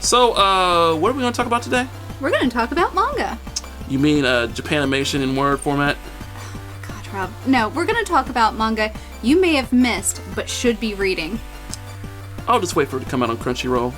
So, what are we going to talk about today? We're going to talk about manga. You mean Japanimation in Word format? God, Rob. No, we're going to talk about manga you may have missed, but should be reading. I'll just wait for it to come out on Crunchyroll.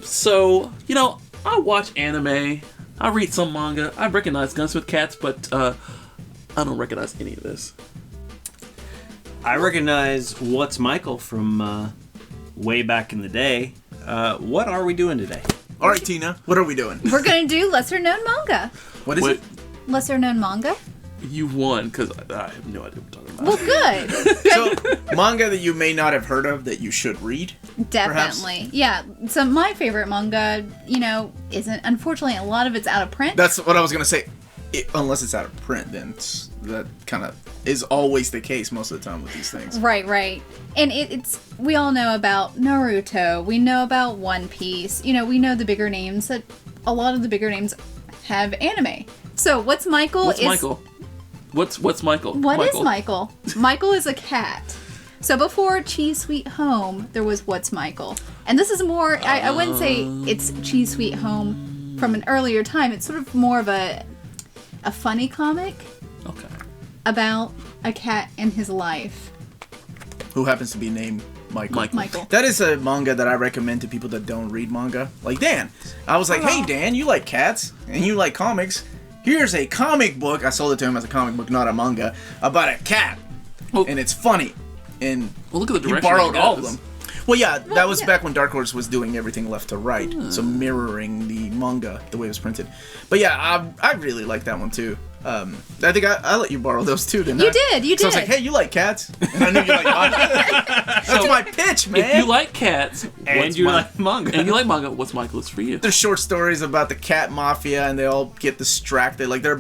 So, you know, I watch anime, I read some manga, I recognize Guns with Cats, but I don't recognize any of this. I recognize What's Michael from way back in the day. What are we doing today? All right, Tina, what are we doing? We're going to do lesser known manga. What is it? Lesser known manga? You won, because I have no idea what we're talking about. Well, good. So, manga that you may not have heard of that you should read? Definitely. Perhaps? Yeah. So my favorite manga, you know, isn't, unfortunately, a lot of it's out of print. That's what I was going to say. Unless it's out of print, then that kind of is always the case most of the time with these things. Right. And it's we all know about Naruto. We know about One Piece. You know, we know the bigger names. That a lot of the bigger names have anime. So What's Michael? What's Michael? What's Michael? What is Michael? Michael is a cat. So before Cheese Sweet Home, there was What's Michael. And this is more, I wouldn't say it's Cheese Sweet Home from an earlier time. It's sort of more of a funny comic. Okay. About a cat and his life. Who happens to be named Michael. Michael. That is a manga that I recommend to people that don't read manga. Like Dan. I was like, hey Dan, you like cats and you like comics. Here's a comic book. I sold it to him as a comic book, not a manga, about a cat. Well, and it's funny. And look at the direction. You borrowed it all of goes. them. Well, yeah, that was back when Dark Horse was doing everything left to right. So mirroring the manga the way it was printed. But yeah, I really like that one too. I think I let you borrow those too, didn't I? You did. So I was like, hey, you like cats? And I knew you like manga. That's my pitch, man. If you like cats, And you like manga. And you like manga, What's Michael is for you. There's short stories about the cat mafia, and they all get distracted. Like they're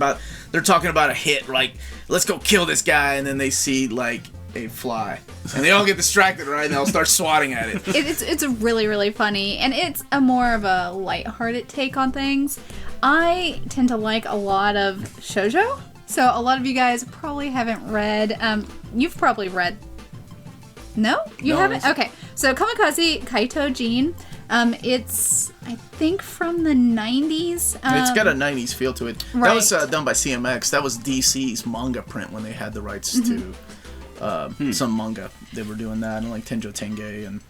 talking about a hit, like let's go kill this guy, and then they see like a fly, and they all get distracted, right? And they'll start swatting at it. It's really, really funny, and it's a more of a lighthearted take on things. I tend to like a lot of shoujo, so a lot of you guys probably haven't read. You've probably read. No, you haven't. Okay, so Kamikaze Kaito Jin. It's I think from the 90s. It's got a 90s feel to it. Right. That was done by CMX. That was DC's manga print when they had the rights to some manga. They were doing that, and like Tenjo Tenge and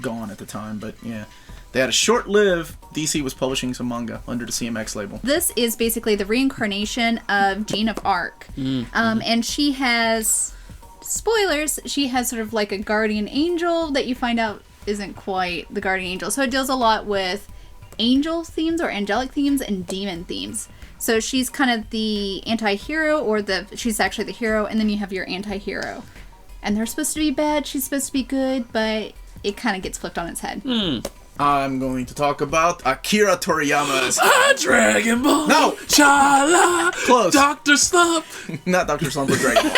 Gone at the time. But yeah, they had a short-lived. DC was publishing some manga under the CMX label. This is basically the reincarnation of Jean of Arc. And she has, spoilers, she has sort of like a guardian angel that you find out isn't quite the guardian angel. So it deals a lot with angel themes or angelic themes and demon themes. So she's kind of the anti-hero, or she's actually the hero, and then you have your anti-hero. And they're supposed to be bad, she's supposed to be good, but it kind of gets flipped on its head. I'm going to talk about Akira Toriyama's Dragon Ball. No. Chala. Close. Dr. Slump. Not Dr. Slump, but Dragon Ball.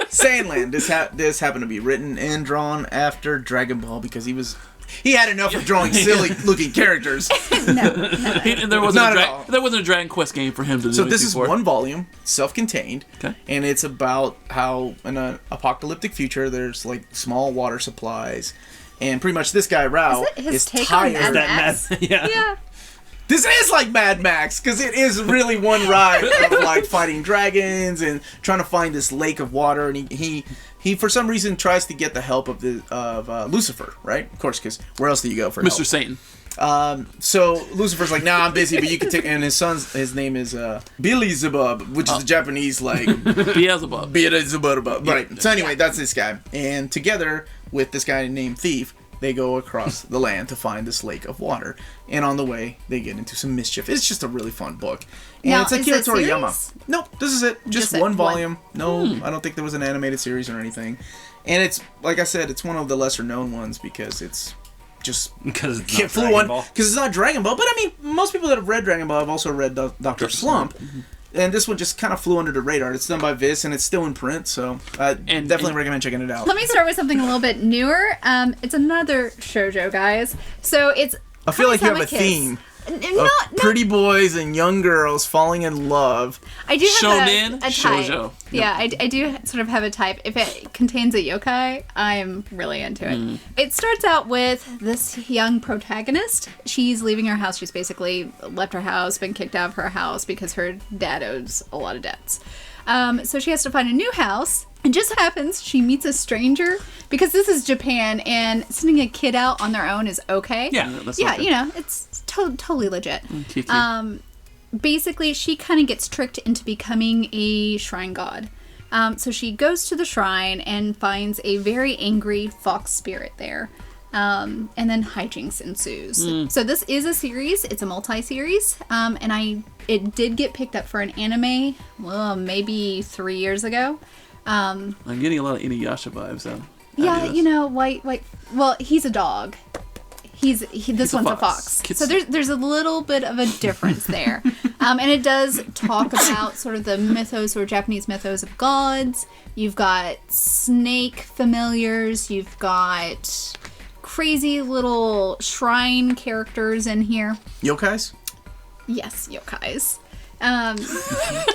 Sandland. This happened to be written and drawn after Dragon Ball because he had enough of drawing silly looking characters. No. There wasn't a Dragon Quest game for him to do. So this is one volume, self-contained, okay, and it's about how in an apocalyptic future there's like small water supplies, and pretty much this guy Rao is tired. On Mad Max? Yeah. This is like Mad Max, because it is really one ride of like fighting dragons and trying to find this lake of water, and he for some reason tries to get the help of Lucifer, right? Of course, because where else do you go for Mr. help? Satan. So Lucifer's like, nah, I'm busy, but you can take. And his name is Beelzebub, which is the Japanese like Beelzebub. Right. So anyway, that's this guy, and together with this guy named Thief, they go across the land to find this lake of water, and on the way they get into some mischief. It's just a really fun book, and now, it's Akira Toriyama. Series? Nope, this is it. Just one volume. No, I don't think there was an animated series or anything. And it's like I said, it's one of the lesser known ones because it's just because it's not Dragon Ball. But I mean, most people that have read Dragon Ball have also read Dr. Slump. And this one just kind of flew under the radar. It's done by Viz, and it's still in print, so I definitely recommend checking it out. Let me start with something a little bit newer. It's another shoujo, guys. So it's... I feel like you have a theme. Pretty boys and young girls falling in love. I do have Shonen, a type. shoujo. Yeah, I do sort of have a type. If it contains a yokai, I'm really into it. It starts out with this young protagonist. She's leaving her house. She's basically left her house, been kicked out of her house because her dad owes a lot of debts. So she has to find a new house. And just so happens she meets a stranger because this is Japan and sending a kid out on their own is okay. Yeah, that's yeah, okay. you know, it's totally legit. Cute. Basically, she kind of gets tricked into becoming a shrine god. So she goes to the shrine and finds a very angry fox spirit there. And then hijinks ensues. So this is a series. It's a multi-series. And it did get picked up for an anime, well, maybe 3 years ago. I'm getting a lot of Inuyasha vibes though. Yeah, you know, white. Well, he's a dog. This one's a fox. So there's a little bit of a difference there. And it does talk about sort of the mythos or Japanese mythos of gods. You've got snake familiars. You've got crazy little shrine characters in here. Yokais? Yes, yokais.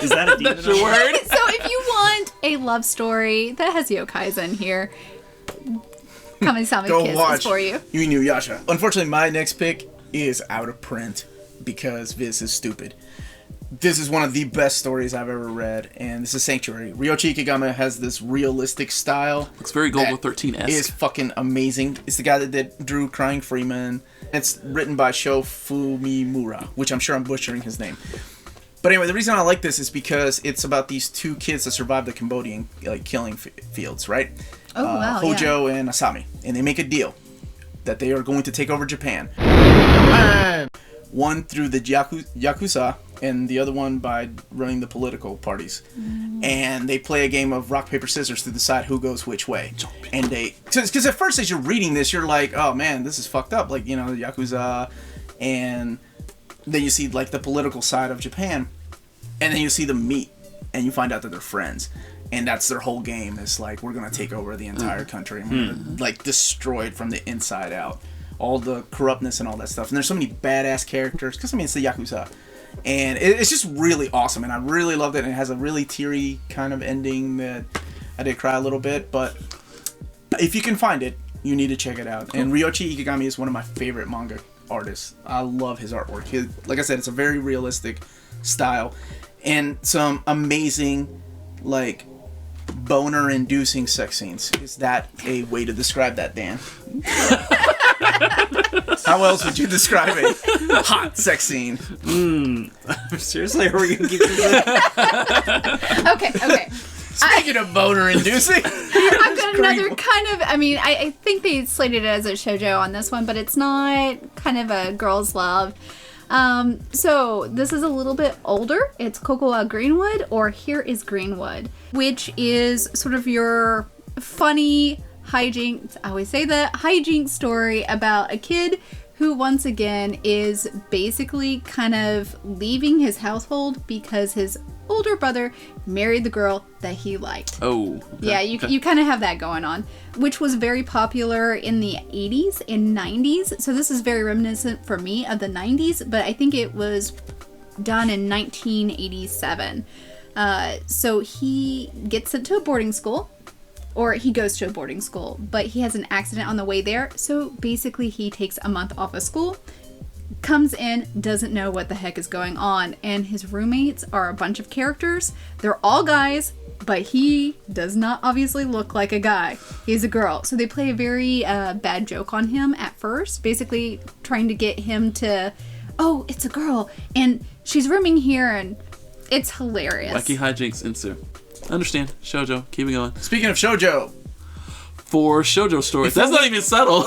Is that a demon? That's your word? So if you want a love story that has yokais in here, Kami-sama Go Kiss watch is for you. Inuyasha. Unfortunately, my next pick is out of print because Viz is stupid. This is one of the best stories I've ever read, and this is Sanctuary. Ryoichi Ikegami has this realistic style. Looks very Golgo 13-esque. Is fucking amazing. It's the guy that drew Crying Freeman. It's written by Sho Fumimura, which I'm sure I'm butchering his name. But anyway, the reason I like this is because it's about these two kids that survived the Cambodian killing fields, right? Oh, wow, Hojo and Asami. And they make a deal that they are going to take over Japan. One through the Yakuza, and the other one by running the political parties. And they play a game of rock, paper, scissors to decide who goes which way. And because at first as you're reading this, you're like, oh man, this is fucked up. Like, you know, the Yakuza, and then you see like the political side of Japan, and then you see them meet, and you find out that they're friends. And that's their whole game, is like, we're going to take over the entire country, and we're going to like destroy it from the inside out. All the corruptness and all that stuff. And there's so many badass characters, because I mean, it's the Yakuza. And it's just really awesome, and I really loved it. And it has a really teary kind of ending that I did cry a little bit, but if you can find it, you need to check it out. And Ryoichi Ikegami is one of my favorite manga artists. I love his artwork. Like I said, it's a very realistic style, and some amazing, like, boner-inducing sex scenes. Is that a way to describe that, Dan? How else would you describe a hot sex scene? Seriously, are we gonna keep this? Okay. Speaking of boner-inducing, I've got another kind of, I think they slated it as a shoujo on this one, but it's not, kind of a girl's love. So this is a little bit older. It's Kokowa Greenwood, or Here is Greenwood, which is sort of your funny hijinks. I always say that hijinks story about a kid who once again is basically kind of leaving his household because his older brother married the girl that he liked. Oh. Okay. Yeah, you kind of have that going on, which was very popular in the 80s and 90s. So this is very reminiscent for me of the 90s, but I think it was done in 1987. So he gets sent to a boarding school, or he goes to a boarding school, but he has an accident on the way there. So basically he takes a month off of school, comes in, doesn't know what the heck is going on, and his roommates are a bunch of characters. They're all guys, but he does not obviously look like a guy. He's a girl. So they play a very bad joke on him at first, basically trying to get him to, oh, it's a girl, and she's rooming here, and it's hilarious. Wacky hijinks ensue. Understand. Shoujo. Keep it going. speaking of shoujo, For shoujo stories. That's not even subtle.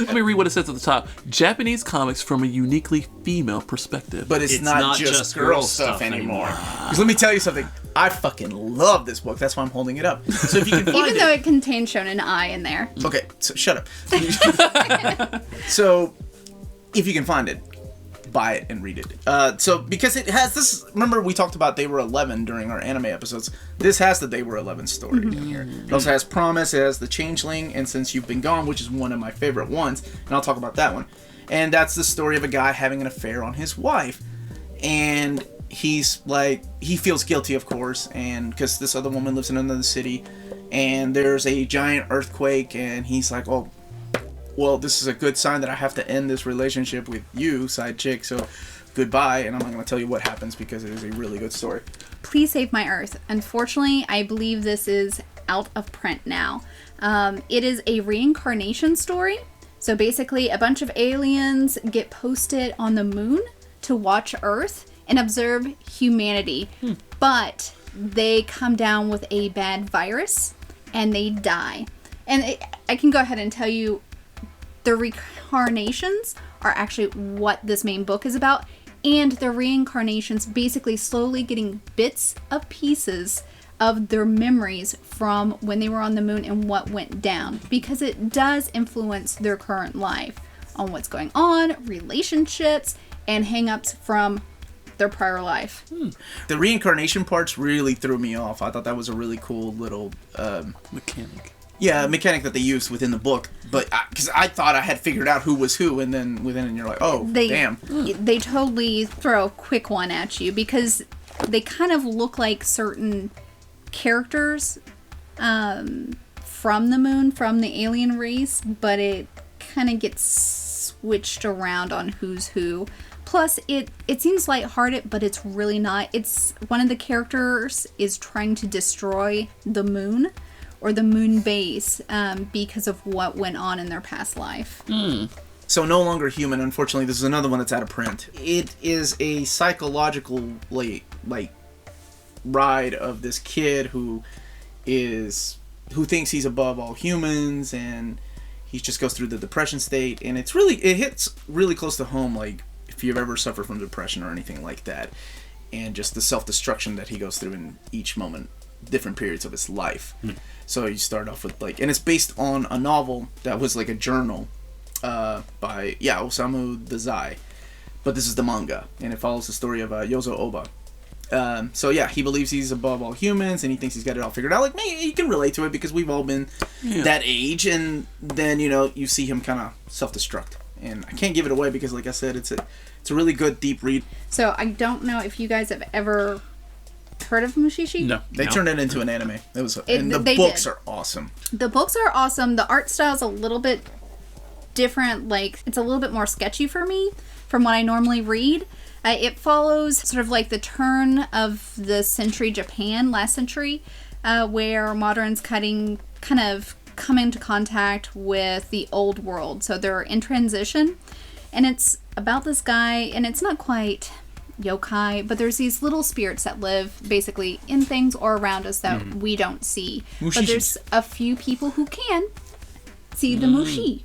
Let me read what it says at the top. Japanese comics from a uniquely female perspective. but it's not just girl stuff anymore. Because let me tell you something. I fucking love this book. That's why I'm holding it up. So if you can find Even though it contains Shonen Ai in there. Okay, so shut up. So, if you can find it, buy it and read it. So because it has this, remember we talked about They Were 11 during our anime episodes. This has the They Were 11 story in here. It also has Promise, it has The Changeling, and Since You've Been Gone, which is one of my favorite ones, and I'll talk about that one. And that's the story of a guy having an affair on his wife, and he's like, he feels guilty, of course, and because this other woman lives in another city, and there's a giant earthquake, and he's like, oh, well, this is a good sign that I have to end this relationship with you, side chick, so goodbye, and I'm not going to tell you what happens because it is a really good story. Please Save My Earth. Unfortunately, I believe this is out of print now. It is a reincarnation story. So basically, a bunch of aliens get posted on the moon to watch Earth and observe humanity. But they come down with a bad virus and they die. And I can go ahead and tell you, the reincarnations are actually what this main book is about, and the reincarnations basically slowly getting bits of pieces of their memories from when they were on the moon and what went down, because it does influence their current life on what's going on, relationships, and hang-ups from their prior life. The reincarnation parts really threw me off. I thought that was a really cool little Mechanic. Yeah, a mechanic that they used within the book, but because I thought I had figured out who was who, and then within it you're like, oh, damn. They totally throw a quick one at you because they kind of look like certain characters from the moon, from the alien race, but it kind of gets switched around on who's who. Plus, it seems lighthearted, but it's really not. It's one of the characters is trying to destroy the moon, or the moon base, because of what went on in their past life. So No Longer Human, unfortunately, this is another one that's out of print. It is a psychological, like ride of this kid who thinks he's above all humans, and he just goes through the depression state, and it hits really close to home, like, if you've ever suffered from depression or anything like that, and just the self-destruction that he goes through in each moment, different periods of his life. So you start off with and it's based on a novel that was like a journal by Osamu Dazai, but this is the manga, and it follows the story of Yozo Oba. So yeah, he believes he's above all humans, and he thinks he's got it all figured out. Like, maybe you can relate to it because we've all been that age, and then you see him kind of self-destruct. And I can't give it away because, like I said, it's a really good deep read. So I don't know if you guys have ever heard of Mushishi? No. They turned it into an anime. And the books are awesome. The books are awesome. The art style is a little bit different. Like, it's a little bit more sketchy for me from what I normally read. It follows sort of like the turn of the century Japan, last century, where moderns kind of come into contact with the old world. So they're in transition. And it's about this guy, and it's not quite yokai, but there's these little spirits that live basically in things or around us that we don't see. Mushishis. But there's a few people who can see the mushi.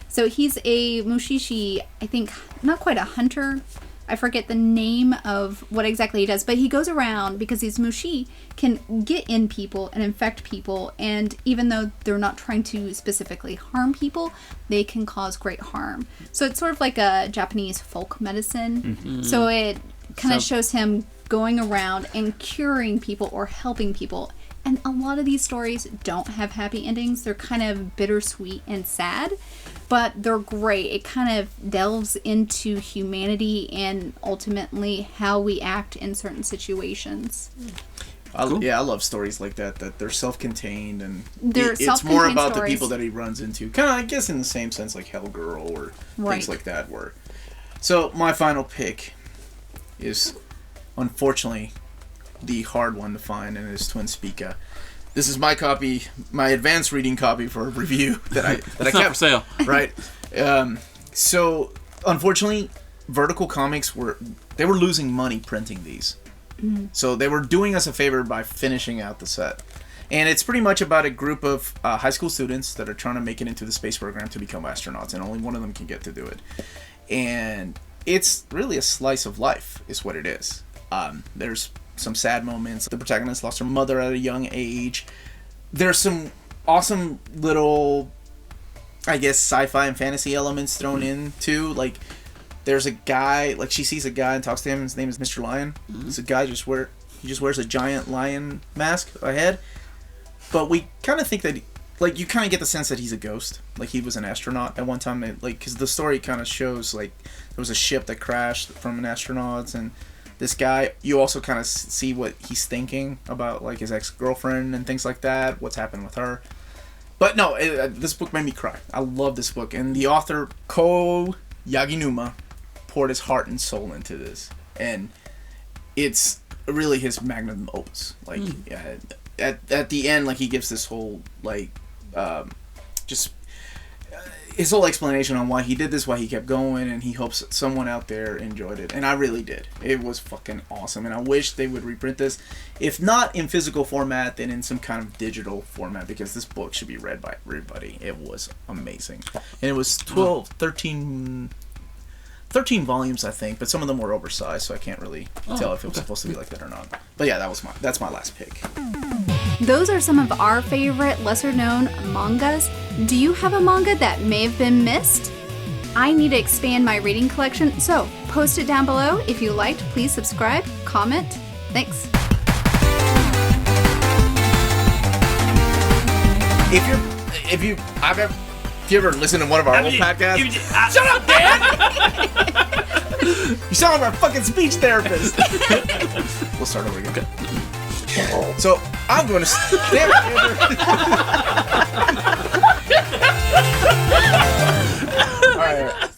So he's a mushishi, I think, not quite a hunter. I forget the name of what exactly he does, but he goes around because these mushi can get in people and infect people, and even though they're not trying to specifically harm people, they can cause great harm. So it's sort of like a Japanese folk medicine. So it kind of shows him going around and curing people or helping people. And a lot of these stories don't have happy endings. They're kind of bittersweet and sad, but they're great. It kind of delves into humanity and ultimately how we act in certain situations. Cool. I love stories like that they're self-contained, and They're it's more about self-contained the people stories. that he runs into. Kind of, I guess, in the same sense like Hell Girl or Right. things like that. So my final pick is, unfortunately, the hard one to find, and it is Twin Speaka. This is my copy, my advanced reading copy for a review that I It's kept not for sale. right. So unfortunately, Vertical Comics were losing money printing these. So they were doing us a favor by finishing out the set. And it's pretty much about a group of high school students that are trying to make it into the space program to become astronauts, and only one of them can get to do it. And it's really a slice of life, is what it is. There's some sad moments. The protagonist lost her mother at a young age. There's some awesome little, I guess, sci-fi and fantasy elements thrown in too. Like, there's a guy, like she sees a guy and talks to him. His name is Mr. Lion. It's a guy he just wears a giant lion mask, a head. But we kind of think that, like, you kind of get the sense that he's a ghost. Like, he was an astronaut at one time. Like, because the story kind of shows, like, there was a ship that crashed from an astronaut, and this guy, you also kind of see what he's thinking about, like, his ex-girlfriend and things like that, what's happened with her. But no, this book made me cry. I love this book. And the author, Ko Yaginuma, poured his heart and soul into this. And it's really his magnum opus. Like, at the end, like, he gives this whole, like, his whole explanation on why he did this, why he kept going, and he hopes someone out there enjoyed it. And I really did. It was fucking awesome. And I wish they would reprint this. If not in physical format, then in some kind of digital format, because this book should be read by everybody. It was amazing. And it was 13 volumes, I think, but some of them were oversized, so I can't really tell if it was supposed to be like that or not. But yeah, that's my last pick. Those are some of our favorite lesser-known mangas. Do you have a manga that may have been missed? I need to expand my reading collection, so post it down below. If you liked, please subscribe, comment. Thanks. If you ever listen to one of our old podcasts, shut up, Dan! You sound like our fucking speech therapist. We'll start over again. Okay. So I'm going to stand. All right.